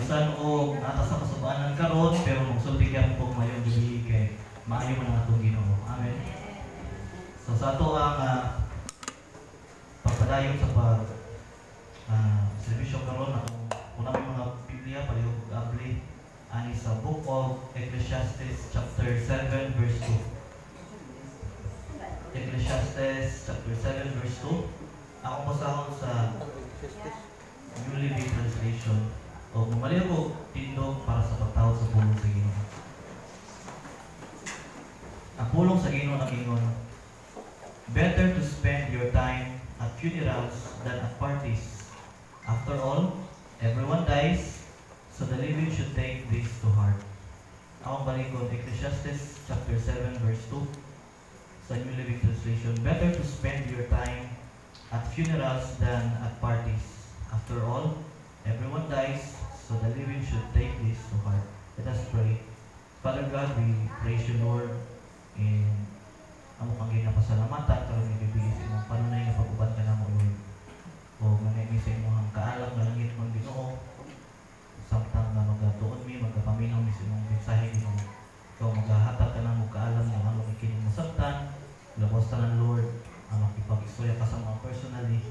bisan o nata sa kasubanan karon pero magsulti kami po mayong gabi kay maayo man ang atong Ginoo. Amen. So sa ato ang pagpadayon sa servisyo karon atong una may mga Biblia palihog abli ani sa Book of Ecclesiastes chapter 7 verse 2. Ecclesiastes chapter 7 verse 2. Ako basahon sa New Living Translation. O mamali ako tindog para sa pagtawag sa pulong sa Ginoo. Ang pulong sa Ginoo nagingon, better to spend your time at funerals than at parties. After all, everyone dies, so the living should take this to heart. Akong balikon, Ecclesiastes chapter 7 verse 2 sa New Living Translation, better to spend your time at funerals than at parties. After all, everyone dies, so the living should take this to heart. Let us pray. Father God, we praise you, Lord, and amo kang ginapasalamatan karon nga gabi sa imong panunay nga pag-uban ka namo, Lord. O manay sa imong kaalam nga langit mong Ginoo. Samtang nga magatuon mi, magapaminaw mi sa imong mensahe Ginoo. Ikaw maghahatag ka namo kaalam nga amo kining masabtan. Labos tanan, Lord, ang makipag-istorya ka sa mga personally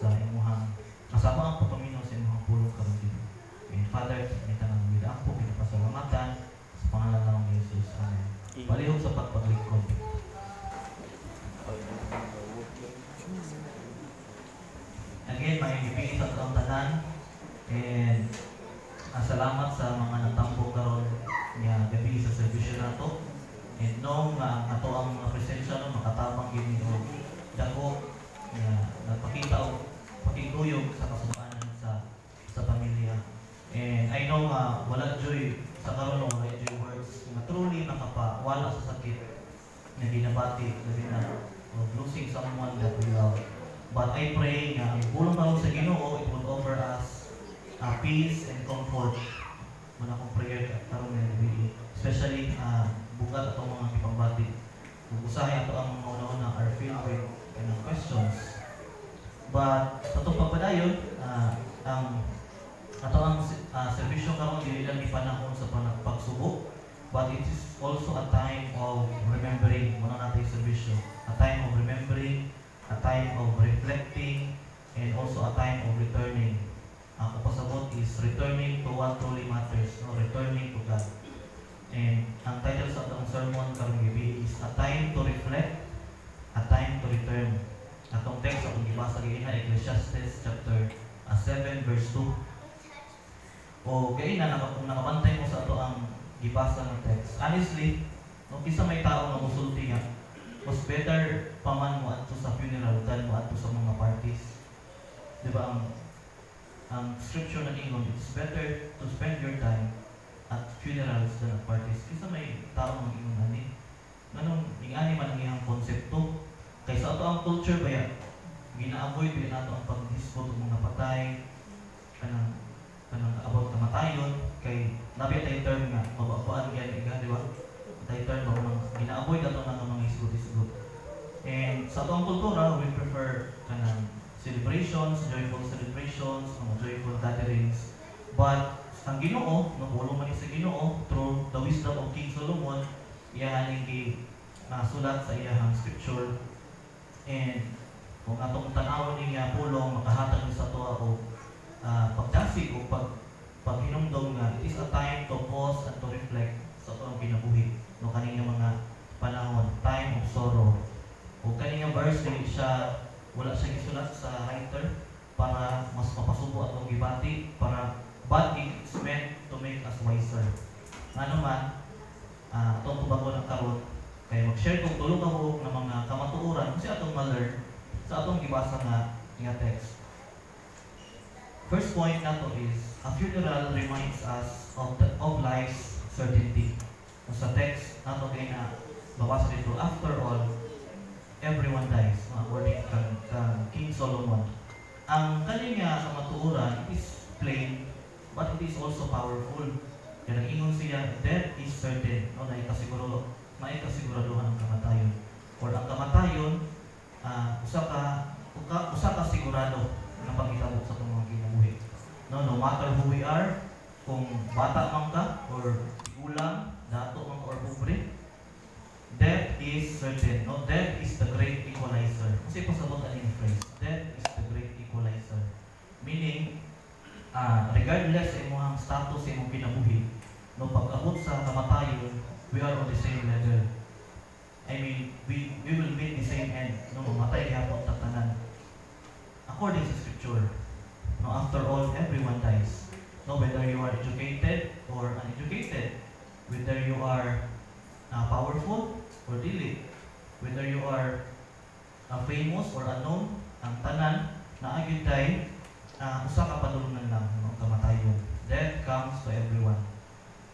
sa imong kasama ang pagpaminaw sa imong pulong karon Ginoo. And Father, kita nang bidaan po, pinapasalamatan sa pangalan ng Jesus. Amen. Palihog sa pagpaglingkod. Again, may ipili sa taong tanan. And salamat sa mga natampo karon nga gabi sa servisyo nato. And nung ato ang mga presensya no, makatabang gini o dako nga nagpakita o pakiguyog sa kasubanan sa pamilya. And I know wala joy sa karon wala joy words nga truly nakapawala sa sakit na ginabati gabi na of losing someone that we love. But I pray nga ang pulong karon sa Ginoo, it will offer us peace and comfort. Muna akong prayer karon nga gabi, especially bugat atong mga kipagbati. Kung usahay ato ang mga una-una are filled with questions. But sa itong pagpadayon, ang ato ang servisyo karon dili lang ni panahon sa pagsubok, but it is also a time of remembering. Muna natin yung servisyo. A time of remembering, a time of reflecting, and also a time of returning. Ang kapasabot is returning to what truly matters, no? Returning to God. And ang title sa atong sermon karong gabi is A Time to Reflect, A Time to Return. Atong text sa atong gibasa gaina Ecclesiastes chapter 7 verse 2. O gaina nakabantay mo sa ato ang gibasa ng text. Honestly, no kisa may tao nga musulti nga, mas better pa man mo adto sa funeral than mo adto sa mga parties. Di ba ang scripture na ingon, it's better to spend your time at funerals than at parties. Kisa may tao nga ingon ani. Ganun, ingani man ang iyang konsepto. Kaysa ato ang culture baya, gina-avoid ba nato ang pag-dispose ng mga patay, kanang about kamatayon, kay nabi tayo term nga, mababaan yan, di ba? Tayo term ba kung gina-avoid ato ng mga isgot-isgot. And sa ato ang kultura, we prefer kanang celebrations, joyful celebrations, mga joyful gatherings. But ang Ginoo, nagulong man sa Ginoo through the wisdom of King Solomon, iyahan yung nasulat sa iyahang scripture. And kung atong tanawon niya pulong, makahatag sa ito o pagdasig o paghinumdom nga, it is a time to pause and to reflect sa ito ang kinabuhi. No, kanina mga panahon, time of sorrow. O kanina verse, wala siya gisulat sa writer para mas mapasubo atong gibati, but it's meant to make us wiser. Nga naman, itong tubago ng karon, kaya mag-share kong tulong ako ng mga kamatuuran kasi atong ma-learn sa atong gibasa nga text. First point nato is, a funeral reminds us of life's certainty. Sa text nato kay na babasa dito, after all, everyone dies, according kang King Solomon. Ang kaniya kamatuuran is plain, but it is also powerful. Kaya nag-ingon siya, death is certain. No, naikasiguraduhan ang kamatayon. Or ang kamatayon, usa ka sigurado na pangitabo sa itong mga kinabuhi. No matter who we are, kung bata man ka or gulang, dato man ka or pobre, death is certain. No, death is the great equalizer. Kasi pasabot ani ni phrase, death is the great equalizer. Meaning, regardless sa imong status sa imong kinabuhi, no, pag-abot sa kamatayon, we are on the same level. I mean, we will meet the same end. No, mamatay gyapon ta tanan. According to Scripture, no, after all, everyone dies. No, whether you are educated or uneducated, whether you are powerful or dili, whether you are famous or unknown, ang tanan na agyuday usa ka padulungan lang, no, kamatayon. Death comes to everyone.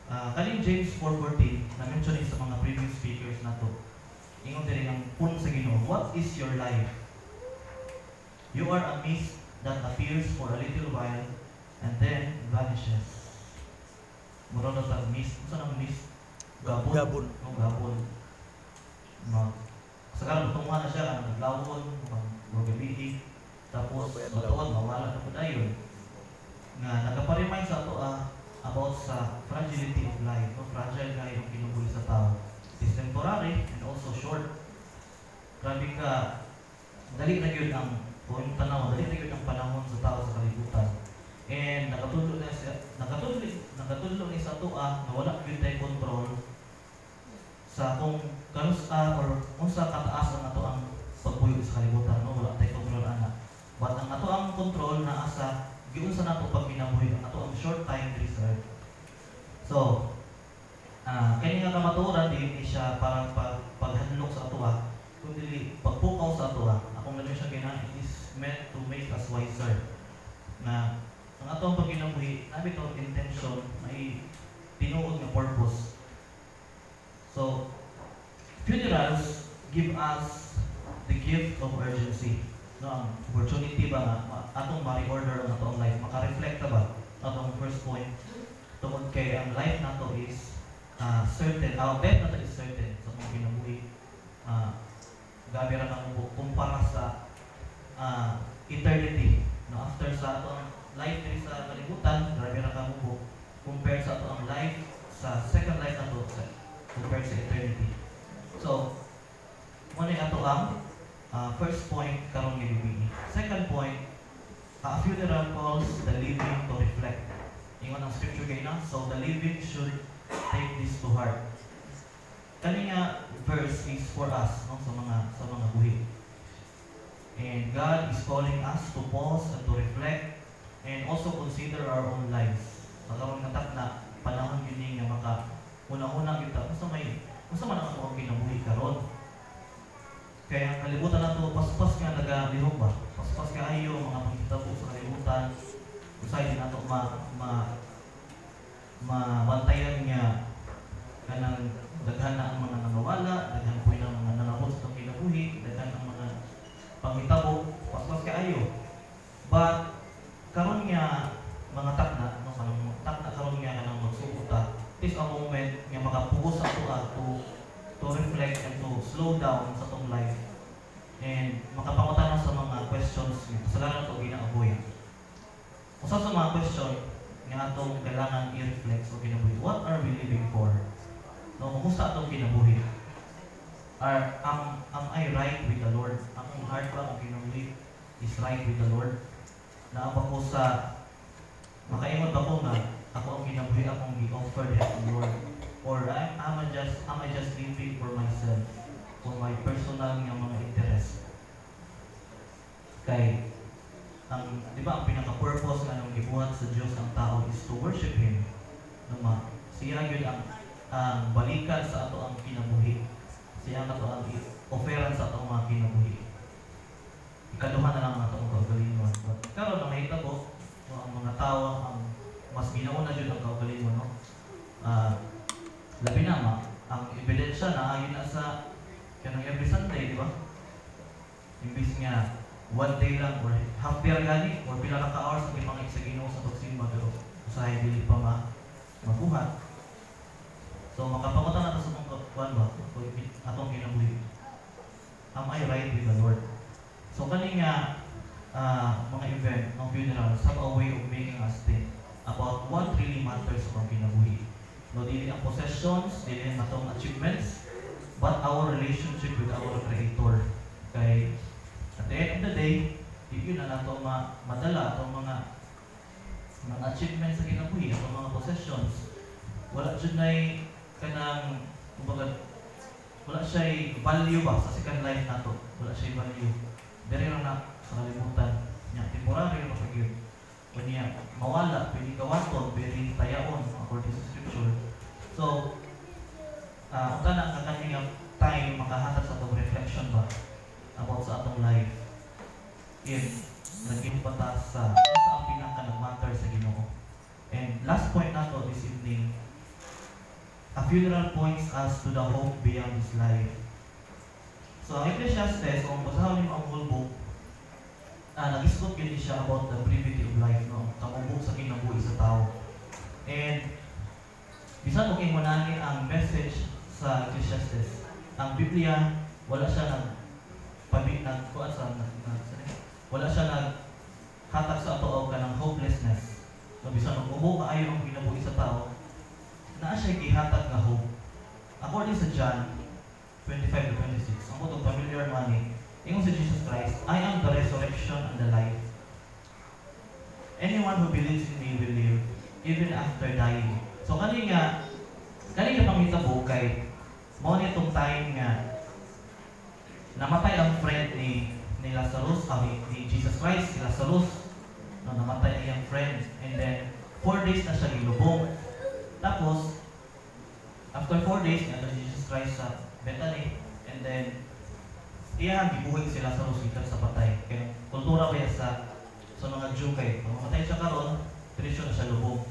Kaning James 4:14 na mention sa mga previous speakers nato. Ingon diri ang pun sa Ginoo, what is your life? You are a mist that appears for a little while and then vanishes. Mura na sa mist. Saan ang mist? Gabon. Gabon. No, gabon. Sakalang tunga na siya, naglawon, gabi, tapos matuwag, mawala na po tayo. Nga, nagpa-remind sa ato about sa fragility of life. No? Fragile na yung kinubuhi sa tao. It is temporary and also short. Grabe ka, dali na yun ang yung tanaw, dali na yun ang panahon sa tao sa kalibutan. And nakatulog na sa ato na wala yun tayo control sa kung kanus or kung sa kataasan na to ang pagbuyo sa kalibutan, no? Wala tayo control ana. But ang ato ang control na asa giun sa nato pag kinabuhi ang ato ang short time research. So, kaya nga kamaturan di siya parang paghadlok sa ato kundi pagpukaw sa ato akong namin siya kaya it is meant to make us wiser. Na ang ato ang pag kinabuhi namin ito intention may tinuod na purpose. So, funerals give us the gift of urgency. No, ang opportunity ba nga atong ma-reorder ang atong life, maka-reflect ba atong first point tungod kay ang life nato is certain, our death nato is certain sa mga kinabuhi. Gabi ra kang kumpara sa eternity. No, after sa atong life diri sa kalibutan, gabi ra kang compare sa atong life sa second life nato compared sa eternity. So, muna ato ang first point karon nga gabi. Second point, a funeral calls the living to reflect. Ingon ang scripture kay na, so the living should take this to heart. Kani nga verse is for us, no, sa mga buhi. And God is calling us to pause and to reflect and also consider our own lives. Pagkaroon nga na panahon yun nga maka una-una kita, basta man ang ako kinabuhi karon. Kaya ang kalibutan na ito, paspas nga nagalihok ba? Paspas nga ayo, mga pagkitabo sa kalibutan. Usay din nato mabantayan nga kanang daghan na ang mga nangawala, daghan po yung mga nanabot sa itong kinabuhi, daghan ang mga pangitabo, paspas ka ayo. But, karon nga mga takna, no, karon nga kanang magsukuta, is a moment nga makapugos sa ato to reflect and to slow down sa itong life and makapangutan sa mga questions sa lang ito ginaaboy. Usa sa mga question nga atong kailangan i-reflect o kinabuhi, what are we living for? No, kumusta atong kinabuhi? Am I right with the Lord? Akong heart ba ang kinabuhi is right with the Lord? Naaba ko sa makaingon ba ko nga ako ang kinabuhi akong i-offer at the Lord? Or am I just living for myself, for my personal nga mga interest? Kay di ba ang pinaka-purpose nga nung gibuhat sa Diyos ang tao is to worship Him. Numa, siya yun ang balikan sa ato ang kinabuhi. Siya ang ato ang offeran sa ato ang mga kinabuhi. Ikaduha na lang ato ang kaugalingon. Karon na mahita ko, no, ang mga tao ang mas ginauna dyan ang kaugalingon, no? Labi na ang ebidensya na ayon na sa kanang every Sunday, di ba? Imbis nga one day lang or half day gani or pila ka hours ang ipangit sa Ginoo sa pagsimba pero usahay dili pa mabuhat. So makapangutan nato sa mga kuan ba atong kinabuhi. Am I right with the Lord? So kani nga mga event ng funerals have a way of making us think. about what really matters sa kinabuhi. No, dili ang possessions, dili ang atong achievements, but our relationship with our Creator. Kay at the end of the day, yun na nato madala atong mga achievements sa kinabuhi, atong mga possessions. Wala siya na kanang, kumbaga, wala siya value ba sa second life nato. Wala siya value. Dari lang na sa kalimutan. Yan, temporary na pag-yun. Kung niya mawala, pwede kawaton, pwede tayaon, according sa scripture. So, kung na ang kanyang time makahatag sa itong reflection ba about sa atong life, if naging batas sa ang pinaka nag-matter sa Ginoo. And last point nato this evening, a funeral points us to the hope beyond this life. So, ang Ecclesiastes, kung basahin mo ang whole book, nag-isgot yun siya about the brevity of life, no? Kamubog sa kinabuhi sa tao. And, bisan mo kayo manani ang message sa Ecclesiastes. Ang Biblia, wala siya wala siya naghatag sa ato ka ng hopelessness. So, bisan mo umubo kaayo ang kinabuhi sa tao, naa siya gihatag na hope. According sa John 25-26, ang putong familiar money, ingon si Jesus Christ, I am the resurrection and the life. Anyone who believes in me will live, even after dying. So, kanina panghitabo kay mao nitong time nga namatay ang friend ni Lazarus, ni Jesus Christ, si Lazarus, no, namatay ang iyang friend. And then, 4 days na siya gilubong. Tapos, after 4 days, nga si Jesus Christ sa Bethany. And then, gibuhig si Lazarus dito sa patay. Kaya, kultura ba sa mga Jew kay, kung mamatay siya karon, tradisyon na siya lubong.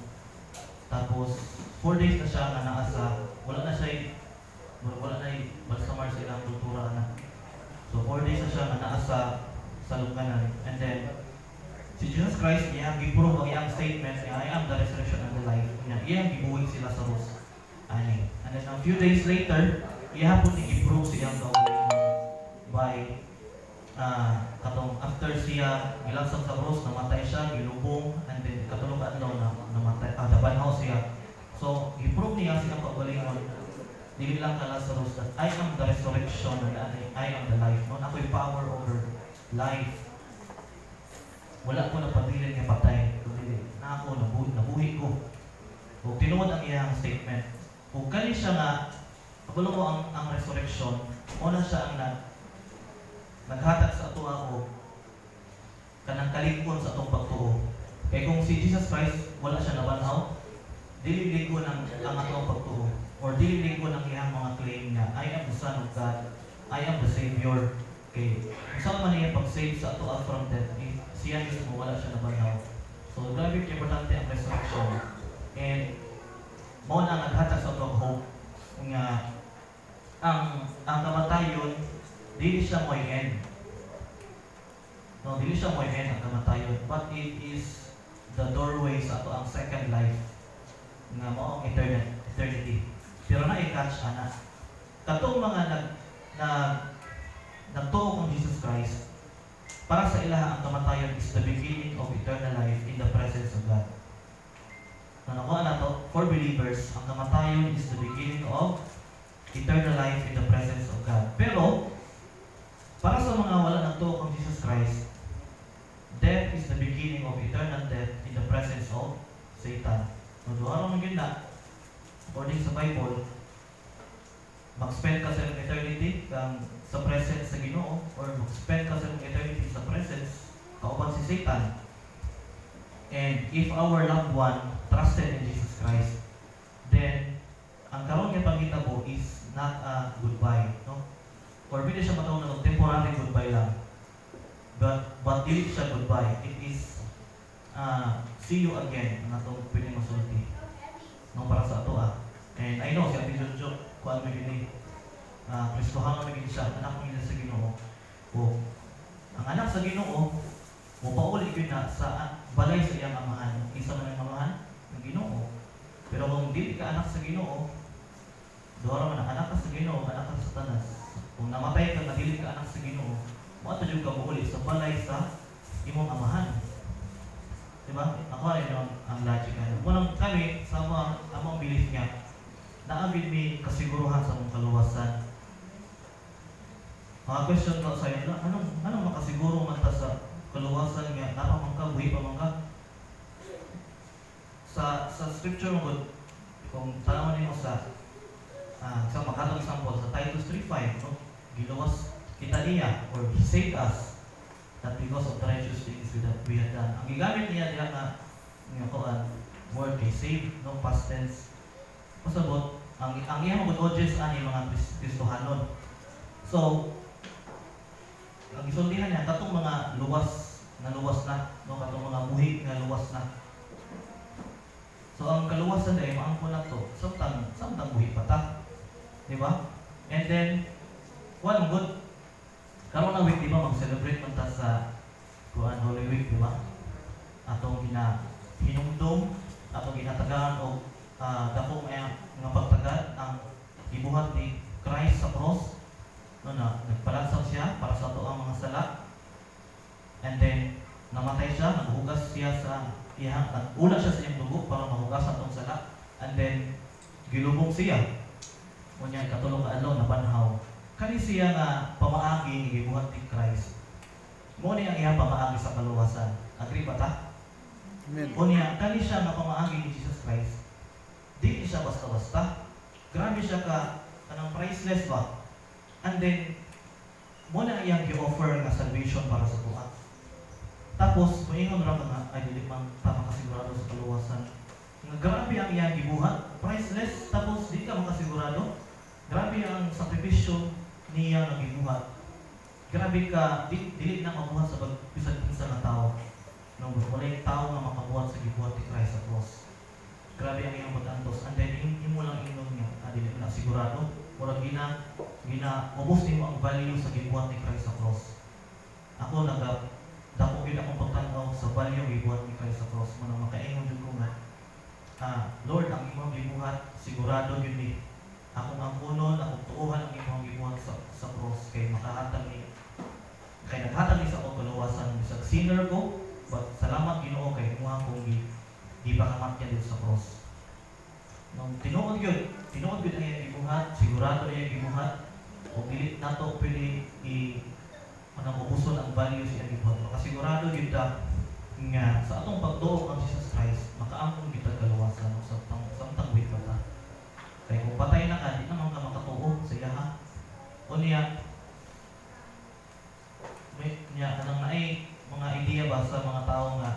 Tapos, 4 days na siya nga naasa, wala na balsamar sa ilang kultura na. So, 4 days na siya nga naasa sa luganan. And then, si Jesus Christ, niya giprove ang iyang statement, I am the resurrection and the life. Iyang gibuhig si Lazarus. And then, a few days later, ihapon ni giprove siyang kaugalingon by katong after siya gilansang sa cross, namatay siya, gilubong, and then katulong adlaw na namatay, nabanhaw siya. So, i-prove niya siyang kaugalingon, dili lang ka Lazarus that I am the resurrection and I am the life. No, ako'y power over life. Wala ko na pabilin nga patay, kundi na ako nabuhi ko. Kung tinuod ang iyang statement, kung kani siya nga kabalo mo ang resurrection, una siya ang naghatag sa ato ako kanang kalikon sa atong pagtuo. Kaya kung si Jesus Christ wala siya nabanhaw, dili ligon ang atong pagtuo, or dili ligon ang iyang mga claim niya, I am the Son of God, I am the Savior. Okay, saan man niya pag-save sa ato from death, siya mismo wala siya nabanhaw. So, grabe importante ang resurrection. And mo na naghatag sa atong hope nga ang kamatayon dili siya mo'y end. No, dili siya mo'y end ang kamatayon, but it is the doorway sa ato ang second life nga mao ang eternity. Pero na-catch ana katong mga nagtuo kang Jesus Christ, para sa ilaha ang kamatayon is the beginning of eternal life in the presence of God. Nakuha na to, for believers, ang kamatayon is the beginning of eternal life in the presence of God. Pero, para sa mga wala nagtuo kang Jesus Christ, death is the beginning of eternal death in the presence of Satan. Naduha naman yun na, according sa Bible, mag-spend ka sa eternity sa presence sa Ginoo, or mag-spend ka sa eternity sa presence kauban si Satan. And if our loved one trusted in Jesus Christ, then ang karon nga panghitabo is not a goodbye, no? Or pwede siya matawag na temporary goodbye lang. But dili siya goodbye. It is see you again na itong pwede masulti. No, para sa ato And I know, si Ate Jojo, kuhaan mo yun Kristohan mo yun siya, anak mo yun sa Ginoo. Ang anak sa Ginoo, pauli yun na sa balay sa iyang amahan. Isa man ang amahan, ang Ginoo. Pero kung dili ka anak sa Ginoo, doon man anak ka sa Ginoo, anak ka sa Satanas. Kung namatay ka, dili ka anak sa Ginoo, maato yung ka mauli sa balay sa imong amahan. Diba? Ako rin ang logic ano. Unang kami, sa among belief nga, naabid mi kasiguruhan sa mong kaluwasan. Mga question ko sa iyo, anong makasiguro man ta sa kaluwasan nga, napamang ka, buhi pa man ka? Sa scripture mo, kung tanawan niyo sa makatong sample sa Titus 3:5, no? Giluwas kita niya, or He saved us, not because of the righteous things that we had done. Ang gigamit niya diha nga word kay save, no, past tense. Pasabot, ang iyang mga audience ani mga Kristohanon. So, ang isultihan niya katong mga luwas na, no, katong mga buhi nga luwas na. So, ang kaluwasan dahil maangko na to, samtang buhi pa ta. Diba? And then, one good, karon na week, diba, mag-celebrate man ta sa Holy Week, diba? Atong hinumdum, atong ginatagaan o dakong nga pagtagad ang gibuhat ni Christ sa cross, no, na nagpalansang siya para sa ato ang mga sala, and then namatay siya, naghugas siya sa ula siya sa iyang dugo para mahugas ang atong sala, and then gilubong siya kunya katulong adlaw na banhaw. Kani siya nga pamaagi ni gibuhat ni Christ. Mo ni ang iyang pamaagi sa kaluwasan. Agree ba ta? Amen. Kunya kani siya nga pamaagi ni Jesus Christ. Di siya basta-basta. Grabe siya kanang priceless ba? And then mo na iyang gi-offer nga salvation para sa tuwa. Tapos moingon ra nga ay dili man ta makasigurado sa kaluwasan. Nga grabe ang iyang gibuhat, priceless, tapos di ka makasigurado. Grabe ang sakripisyo niya nga gibuhat. Grabe ka, dili na mabuhat sa bisan-bisan na tao. No, walay tao nga makabuhat sa gibuhat ni Christ sa cross. Grabe ang iyang pag-antos. And then imo lang inom niya, dili na sigurado. Murag ubos nimo ang value sa gibuhat ni Christ sa cross. Ako dako gid akong pagtan-aw sa value gibuhat ni Christ sa cross. Muna makaingon jud ko nga, Lord, ang imong gibuhat sigurado gyud ni akong angkunon, akong tuuhan ang imong gibuhat sa cross kay makahatag ni naghatag ni sa akong kaluwasan bisag sinner ko, but salamat Ginoo kay imo akong gipakamat niya dito sa cross. Nung tinuod gyud ang iyang gibuhat, sigurado iyang gibuhat, ug dili nato pwede ubuson ang value sa iyang gibuhat. Makasigurado gyud ta nga sa atong pagtuo kang Jesus Christ, makaangkon kita kaluwasan sa samtang buhi pa ta. Kaya kung patay na ka, di naman ka makatuo sa iya ha. O niya, anong naay mga ideya ba sa mga tao nga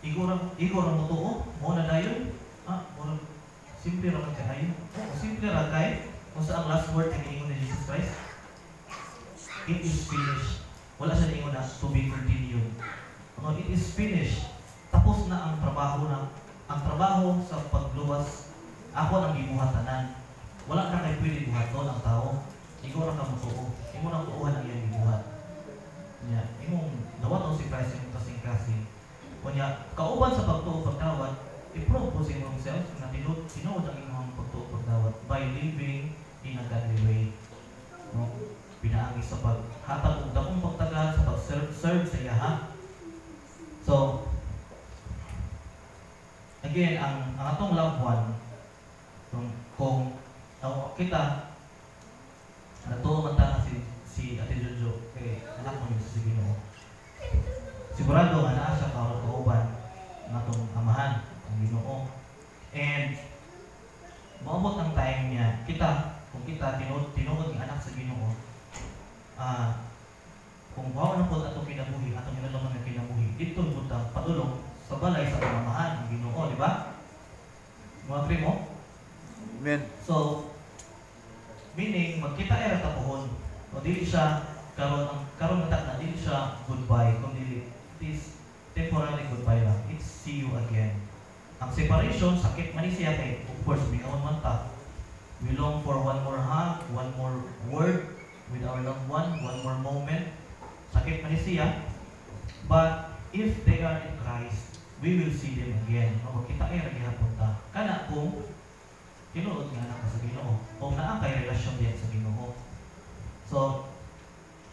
igor ang mutuo, mo na dayon, simple ra man kayo. Simple ra kay, kung sa ang last word ng ingon ni Jesus Christ, it is finished. Wala siya ingon na to be continued. It is finished. Tapos na ang trabaho sa pagluwas, ako nang gibuhatanan. Wala na kay pwede buhaton ang tao. Ikaw ra ka mutuo. Imo nang tuuhan ang iyang gibuhat. Nya, imong dawaton si Christ imong kasing-kasing. Kunya, kauban sa pagtuo pagdawat, i-prove po sa imong self na tinuod ang imong pagtuo pagdawat by living in a godly way. No? Pinaagi sa paghatag og dakong pagtagan sa pag-serve sa iya ha. So, again, ang atong loved one, kung kita, natuwa man ta si Ate Jojo, anak mo nito si Ginoo. Sigurado nga naa siya kauban ng atong amahan, ang Ginoo. And, maabot ang time niya, kung kita tinuod ng anak sa Ginoo, kung bawa na po atong kinabuhi, atong hinalaman ng kinabuhi, dito po ta padulong sa balay sa pamamahan ng Ginoo, di ba? Mga agree mo? Amen. So, meaning, magkita ay ratapuhon. O dili siya, karon na dili siya goodbye, kundi it is temporary goodbye lang. It's see you again. Ang separation, sakit man siya kay, of course, binaon man ta. We long for one more hug, one more word with our loved one, one more moment. Sakit man siya. But, if they are in Christ, we will see them again. Magkita ay ragyahapon ta. Kana kung tinuod nga na ka sa Ginoo o naa kay relasyon diyan sa Ginoo. So,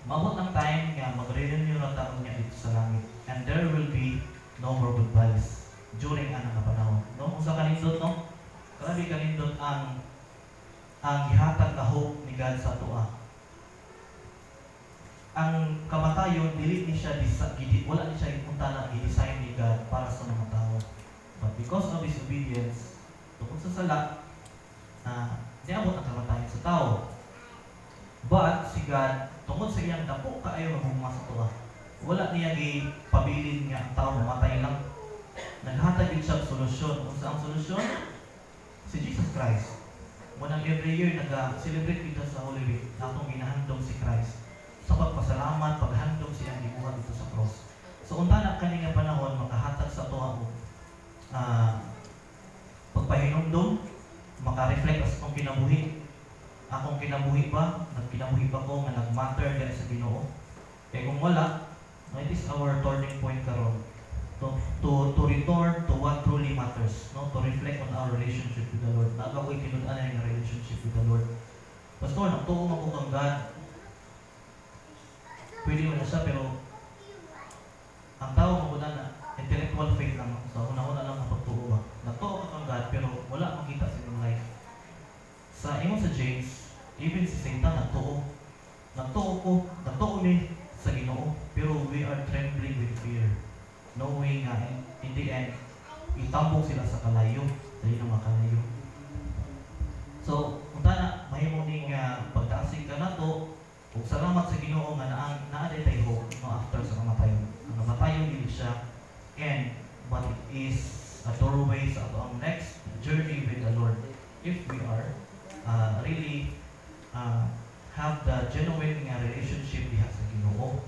Mabot ang time nga magre-renew na taon niya dito sa langit. And there will be no more goodbyes during anang nga panahon. No? Kung sa kanindot, no? Grabe kanindot ang gihatag na hope ni God sa tuwa. Ang kamatayon, dili ni siya, wala ni siya ipunta na i-design ni God para sa mga tao. But because of His obedience, tungkol sa sala, niabot ang kamatayon sa tao. But si God, tungkol sa iyang dako kaayo nga hugma sa tuwa, wala niya gipabilin nga ang tao mamatay lang. Naghatag yun siya solusyon. Kung sa ang solusyon, si Jesus Christ. Munang every year nag-celebrate kita sa Holy Week, atong ginahandog si Christ sa pagpasalamat, paghandog siyang gibuhat dito sa cross. So unta na kani nga panahon makahatag sa tuwa mo pagpahinumdom, maka-reflect sa akong kinabuhi. Akong kinabuhi ba? Nagkinabuhi ba ko nga nag-matter dahil sa Ginoo? Kaya kung wala, it is our turning point karon to return to what truly matters, no? To reflect on our relationship with the Lord. Naga ko'y kinudan yung relationship with the Lord. Pastor, nagtuo mo ko kang God. Pwede mo na siya, pero ang tao mo na intellectual faith lang. So, una-una lang mapagtuo ba. Nagtuo ka kang God, pero wala makita sa inyong life. Sa imo sa James, even si Satan nagtuo. Nagtuo ni sa Ginoo, pero we are trembling with fear. Knowing in the end, itambok sila sa kalayo, dahil na makalayo. So, punta na, mahimo ning pagtaasig ka na to, ug salamat sa Ginoo nga naaday tayo hope no after sa kamatayon. Ang kamatayon dili siya, and but it is a doorway sa ato ang next journey with the Lord. If we are really have the genuine relationship diha sa Ginoo.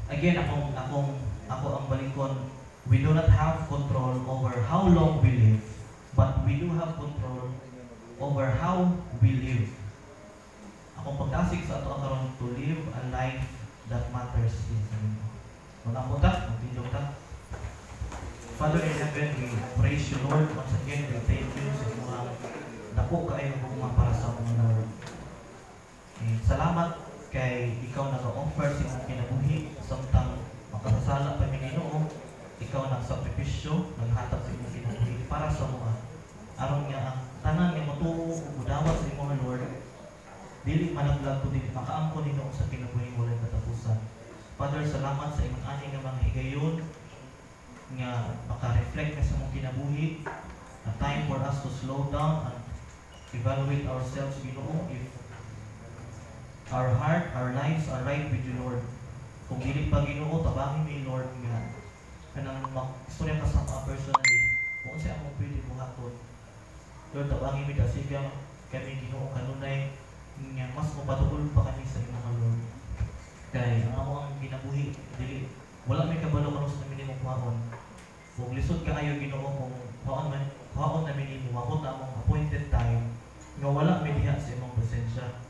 Again, ako ang balikon, we do not have control over how long we live, but we do have control over how we live. Akong pagdasig sa ato ang karon to live a life that matters in sa Ginoo. Kung ako ta, magtindog ta. Father in heaven, we praise you, Lord. Once again, we thank you sa mga dako kayo mga para sa mga Lord. Salamat kay ikaw nag-offer sa imong kinabuhi samtang makasasala pa mi Ginoo, ikaw nagsakripisyo, naghatag sa imong kinabuhi para sa mga aron nga ang tanan nga matuo ug mudawat sa imong Lord, dili managlag kundi makaangkon Ginoo sa kinabuhi walay katapusan. Father, salamat sa imong ani nga mga higayon nga maka-reflect na sa imong kinabuhi, a time for us to slow down and evaluate ourselves, Ginoo, if our heart, our lives are right with you, Lord. Kung dili pa Ginoo, tabangin mi, Lord, nga kanang istorya ka sa mga personally, kung siya mo pwede buhaton, Lord, tabangin mi dasigang kami Ginoo kanunay nga mas mapatugol pa kami sa imong Lord. Kay ang ginabuhi, dili wala may kabalo kuno sa namin imong kuhaon. Kung lisod ka ayo Ginoo, kung kuhaon namin imo, wabot na among appointed time nga wala may diha sa imong presensya.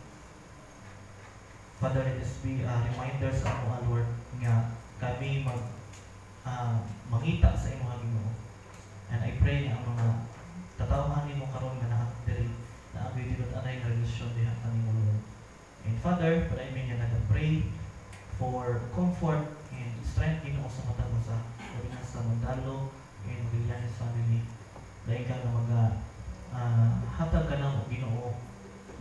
Father, let us be a reminder sa ako, Lord, nga kami mangita sa imong Ginoo. And I pray nga ang mga tatawhan nimo karon nga nakadiri na agoy dito anay nga relasyon diha kanimo, Lord. And Father, I mean nga nag-pray for comfort and strength Ginoo sa matag sa kabilang sa Mandalo and Villanes family. Dahil ka nga hatag ka na mo Ginoo,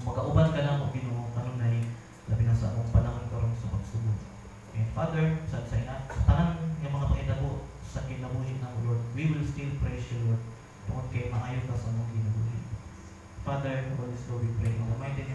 magauban ka na mo Ginoo kanunay labi na sa akong panahon karon sa pagsubok. And Father, sa tanan ng mga pangitabo sa kinabuhi ng Lord, we will still praise you, Lord, tungkol kay maayo ka sa mong kinabuhi. Father, Holy Spirit, we pray in the mighty name